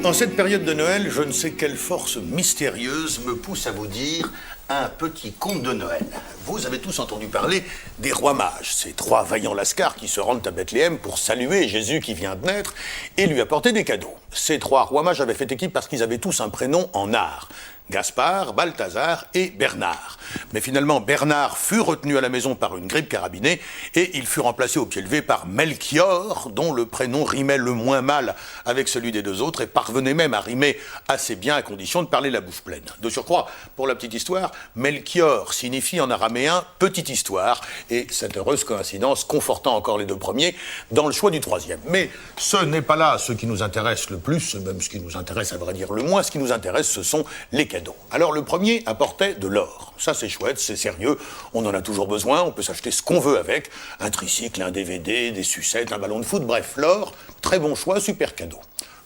En cette période de Noël, je ne sais quelle force mystérieuse me pousse à vous dire un petit conte de Noël. Vous avez tous entendu parler des rois mages, ces trois vaillants lascars qui se rendent à Bethléem pour saluer Jésus qui vient de naître et lui apporter des cadeaux. Ces trois rois mages avaient fait équipe parce qu'ils avaient tous un prénom en art. Gaspard, Balthazar et Bernard. Mais finalement, Bernard fut retenu à la maison par une grippe carabinée et il fut remplacé au pied levé par Melchior, dont le prénom rimait le moins mal avec celui des deux autres et parvenait même à rimer assez bien à condition de parler la bouche pleine. De surcroît, pour la petite histoire, Melchior signifie en araméen « petite histoire » et cette heureuse coïncidence confortant encore les deux premiers dans le choix du troisième. Mais ce n'est pas là ce qui nous intéresse le plus, même ce qui nous intéresse à vrai dire le moins. Ce qui nous intéresse, ce sont les cadeaux. Alors le premier apportait de l'or. Ça c'est chouette, c'est sérieux, on en a toujours besoin, on peut s'acheter ce qu'on veut avec, un tricycle, un DVD, des sucettes, un ballon de foot, bref, l'or, très bon choix, super cadeau.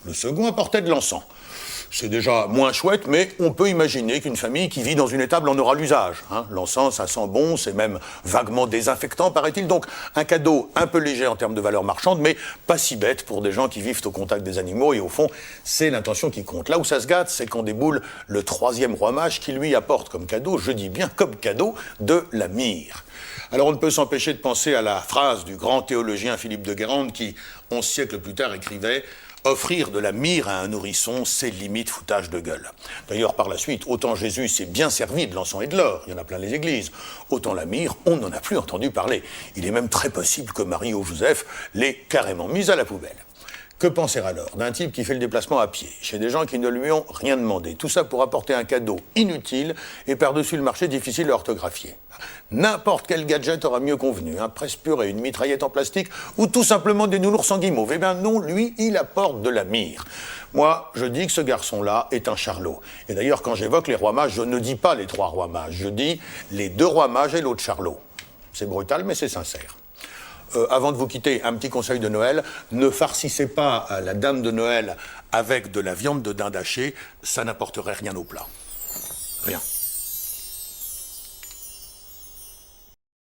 Le second apportait de l'encens. C'est déjà moins chouette, mais on peut imaginer qu'une famille qui vit dans une étable en aura l'usage. L'encens, ça sent bon, c'est même vaguement désinfectant, paraît-il. Donc, un cadeau un peu léger en termes de valeur marchande, mais pas si bête pour des gens qui vivent au contact des animaux. Et au fond, c'est l'intention qui compte. Là où ça se gâte, c'est quand déboule le troisième roi mage qui lui apporte comme cadeau, je dis bien comme cadeau, de la myrrhe. Alors on ne peut s'empêcher de penser à la phrase du grand théologien Philippe de Guérande qui, 11 siècles plus tard, écrivait « Offrir de la myrrhe à un nourrisson, c'est limite foutage de gueule ». D'ailleurs, par la suite, autant Jésus s'est bien servi de l'encens et de l'or, il y en a plein les églises, autant la myrrhe, on n'en a plus entendu parler. Il est même très possible que Marie ou Joseph l'ait carrément mise à la poubelle. Que penser alors d'un type qui fait le déplacement à pied, chez des gens qui ne lui ont rien demandé, tout ça pour apporter un cadeau inutile et par-dessus le marché difficile à orthographier. N'importe quel gadget aura mieux convenu, un presse-purée, une mitraillette en plastique ou tout simplement des nounours en guimauve. Eh bien non, lui, il apporte de la myrrhe. Moi, je dis que ce garçon-là est un charlot. Et d'ailleurs, quand j'évoque les rois mages, je ne dis pas les trois rois mages, je dis les deux rois mages et l'autre charlot. C'est brutal, mais c'est sincère. Avant de vous quitter, un petit conseil de Noël, ne farcissez pas la dame de Noël avec de la viande de dinde hachée, ça n'apporterait rien au plat. Rien.